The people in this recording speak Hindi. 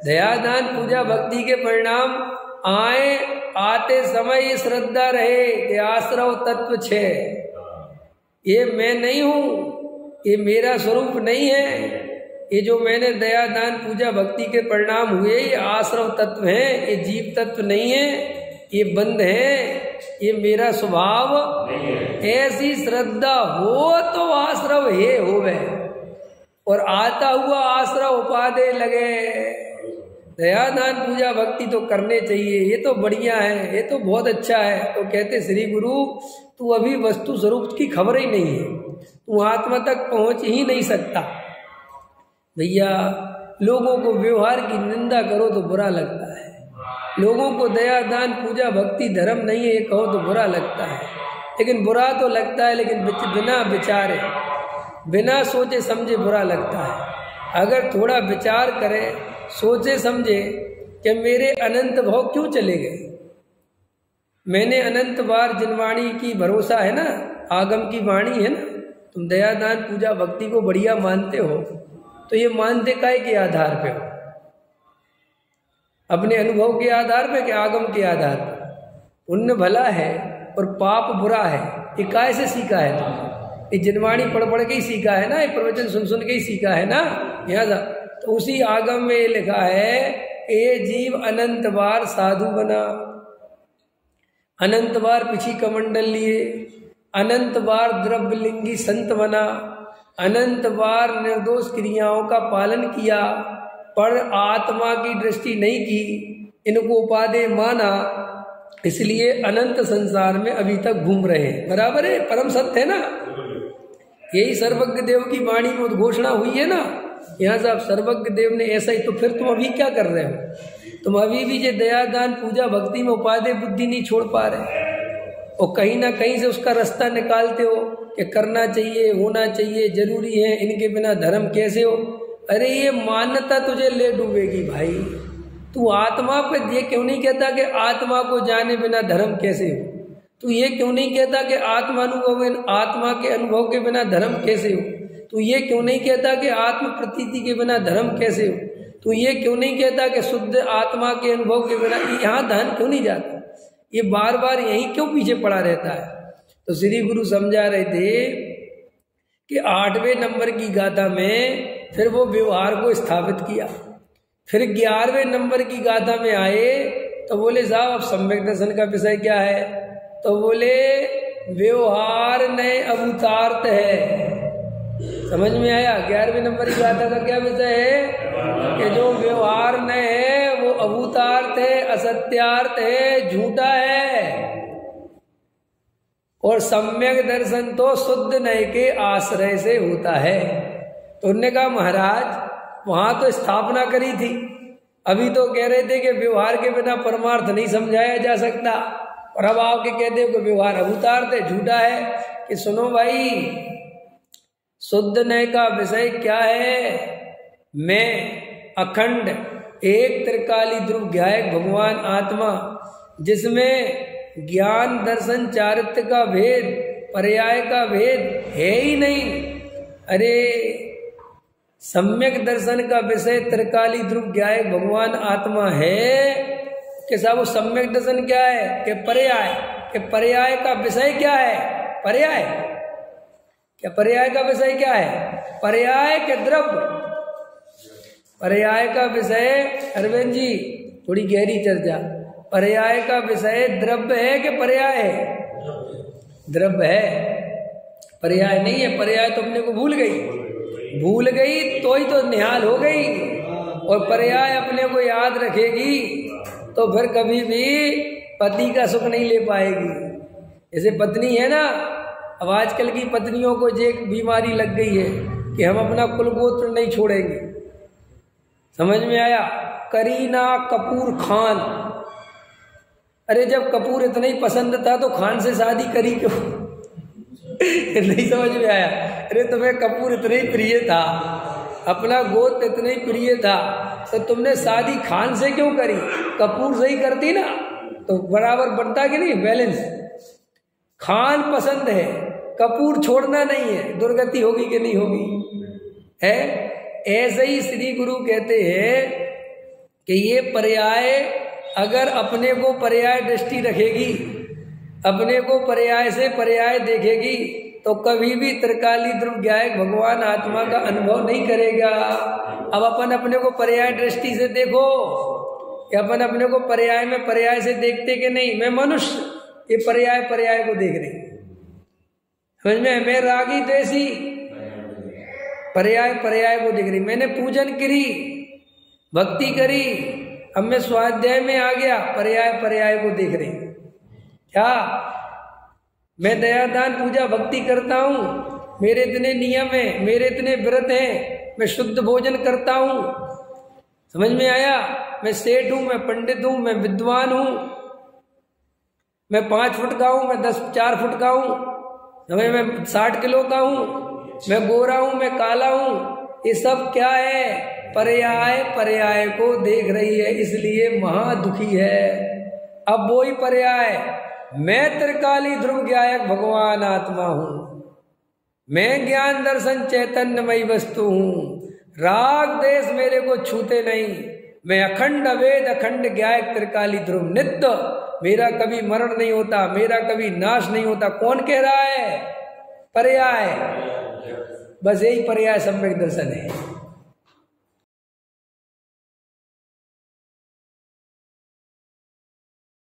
दया दान पूजा भक्ति के परिणाम आते समय ये श्रद्धा रहे कि आश्रव तत्व छे, ये मैं नहीं हूं, ये मेरा स्वरूप नहीं है, ये जो मैंने दया दान पूजा भक्ति के परिणाम हुए ये आश्रव तत्व है, ये जीव तत्व नहीं है, ये बंध है, ये मेरा स्वभाव नहीं है। ऐसी श्रद्धा हो तो आश्रव हे होवे, और आता हुआ आश्रव उपादे लगे। दया दान पूजा भक्ति तो करने चाहिए, ये तो बढ़िया है, ये तो बहुत अच्छा है। तो कहते श्री गुरु तू अभी वस्तु स्वरूप की खबर ही नहीं है, तू आत्मा तक पहुंच ही नहीं सकता। भैया लोगों को व्यवहार की निंदा करो तो बुरा लगता है, लोगों को दया दान पूजा भक्ति धर्म नहीं है ये कहो तो बुरा लगता है, लेकिन बुरा तो लगता है, लेकिन बिना विचारे बिना सोचे समझे बुरा लगता है। अगर थोड़ा विचार करे, सोचे समझे कि मेरे अनंत भाव क्यों चले गए, मैंने अनंत बार जिनवाणी की भरोसा है ना, आगम की वाणी है ना, तुम दया दान पूजा भक्ति को बढ़िया मानते हो, तो ये मानते काय के आधार पे हो, अपने अनुभव के आधार पे कि आगम के आधार पे। पुण्य भला है और पाप बुरा है, ये काय से सीखा है तुमने? ये जिनवाणी पढ़ पढ़ के ही सीखा है ना, ये प्रवचन सुन सुन के ही सीखा है ना। यहाँ तो उसी आगम में ये लिखा है ये जीव अनंत बार साधु बना, अनंत बार पिछी कमंडल लिए, अनंत बार द्रव्यलिंगी संत बना, अनंत बार निर्दोष क्रियाओं का पालन किया, पर आत्मा की दृष्टि नहीं की, इनको उपादेय माना, इसलिए अनंत संसार में अभी तक घूम रहे हैं। बराबर है, परम सत्य है ना। यही सर्वज्ञ देव की वाणी में उद्घोषणा हुई है ना। यहाँ साहब सर्वज्ञ देव ने ऐसा ही, तो फिर तुम अभी क्या कर रहे हो? तुम अभी भी जो दया दान पूजा भक्ति में उपादेय बुद्धि नहीं छोड़ पा रहे, और कहीं ना कहीं से उसका रास्ता निकालते हो कि करना चाहिए, होना चाहिए, जरूरी है, इनके बिना धर्म कैसे हो। अरे ये मान्यता तुझे ले डूबेगी भाई। तू आत्मा पे ये क्यों नहीं कहता कि आत्मा को जाने बिना धर्म कैसे हो? तू ये क्यों नहीं कहता कि आत्मा के अनुभव के बिना धर्म कैसे हो? तू ये क्यों नहीं कहता कि आत्म प्रतीति के बिना धर्म कैसे हो? तू ये क्यों नहीं कहता कि शुद्ध आत्मा के अनुभव के बिना? यहाँ ध्यान क्यों नहीं जाता? ये बार बार यहीं क्यों पीछे पड़ा रहता है? तो श्री गुरु समझा रहे थे कि 8वें नंबर की गाथा में फिर वो व्यवहार को स्थापित किया, फिर 11वें नंबर की गाथा में आए तो बोले साहब अब सम्यक दर्शन का विषय क्या है? तो बोले व्यवहार नए अभूतार्थ है। समझ में आया? 11वें नंबर की गाथा का क्या विषय है? कि जो व्यवहार नए है वो अभूतार्थ है, असत्यार्थ है, झूठा है, और सम्यक दर्शन तो शुद्ध नए के आश्रय से होता है। तो उन्होंने कहा महाराज वहां तो स्थापना करी थी, अभी तो कह रहे थे कि व्यवहार के बिना परमार्थ नहीं समझाया जा सकता, और अब आपके कहते हो कि व्यवहार अभूतार्थ है, झूठा है। कि सुनो भाई, शुद्ध नय का विषय क्या है? मैं अखंड एक त्रिकाली ध्रुव ज्ञायक भगवान आत्मा, जिसमें ज्ञान दर्शन चारित्र्य का भेद, पर्याय का भेद है ही नहीं। अरे सम्यक दर्शन का विषय त्रिकाली ध्रुव ज्ञायक भगवान आत्मा है कि साहब वो सम्यक दर्शन क्या है? कि पर्याय, कि पर्याय का विषय क्या है? पर्याय क्या? पर्याय का विषय क्या है? पर्याय के द्रव्य, पर्याय का विषय अरविंद जी थोड़ी गहरी चर्चा। पर्याय का विषय द्रव्य है कि पर्याय है? द्रव्य है, पर्याय नहीं है। पर्याय तो अपने को भूल गई तो ही तो निहाल हो गई, और पर्याय अपने को याद रखेगी तो फिर कभी भी पति का सुख नहीं ले पाएगी। जैसे पत्नी है ना, अब आजकल की पत्नियों को जो एक बीमारी लग गई है कि हम अपना कुलगोत्र नहीं छोड़ेंगे। समझ में आया? करीना कपूर खान। अरे जब कपूर इतना ही पसंद था तो खान से शादी करी क्यों? नहीं समझ में आया? अरे तुम्हें कपूर इतना ही प्रिय था, अपना गोत्र इतना ही प्रिय था, तो तुमने शादी खान से क्यों करी? कपूर से ही करती ना तो बराबर बनता कि नहीं बैलेंस। खान पसंद है, कपूर छोड़ना नहीं है, दुर्गति होगी कि नहीं होगी? है ऐसे ही श्री गुरु कहते हैं कि ये पर्याय अगर अपने को पर्याय दृष्टि रखेगी, अपने को पर्याय से पर्याय देखेगी, तो कभी भी त्रिकाली ध्रुव ज्ञायक भगवान आत्मा का अनुभव नहीं करेगा। अब अपन अपने को पर्याय दृष्टि से देखो कि अपन अपने को पर्याय में पर्याय से देखते कि नहीं। मैं मनुष्य, ये पर्याय पर्याय को देख रही, समझ में। मैं रागी द्वेषी, पर्याय पर्याय को देख रही। मैंने पूजन करी, भक्ति करी, अब मैं स्वाध्याय में आ गया, पर्याय पर्याय को देख रही। क्या मैं दया दान पूजा भक्ति करता हूँ, मेरे इतने नियम हैं, मेरे इतने व्रत हैं, मैं शुद्ध भोजन करता हूँ, समझ में आया। मैं सेठ हूँ, मैं पंडित हूँ, मैं विद्वान हूँ, मैं 5 फुट का हूँ, मैं 4 फुट का हूँ, मैं 60 किलो का हूँ, मैं गोरा हूँ, मैं काला हूँ, ये सब क्या है? पर्याय पर्याय को देख रही है, इसलिए महादुखी है। अब वही पर्याय, मैं त्रिकाली ध्रुव ज्ञायक भगवान आत्मा हूं, मैं ज्ञान दर्शन चैतन्यमयी वस्तु हूं, राग देश मेरे को छूते नहीं, मैं अखंड अवेद अखंड ज्ञायक त्रिकाली ध्रुव नित्य, मेरा कभी मरण नहीं होता, मेरा कभी नाश नहीं होता। कौन कह रहा है? पर्याय। बस यही पर्याय सम्यक दर्शन है।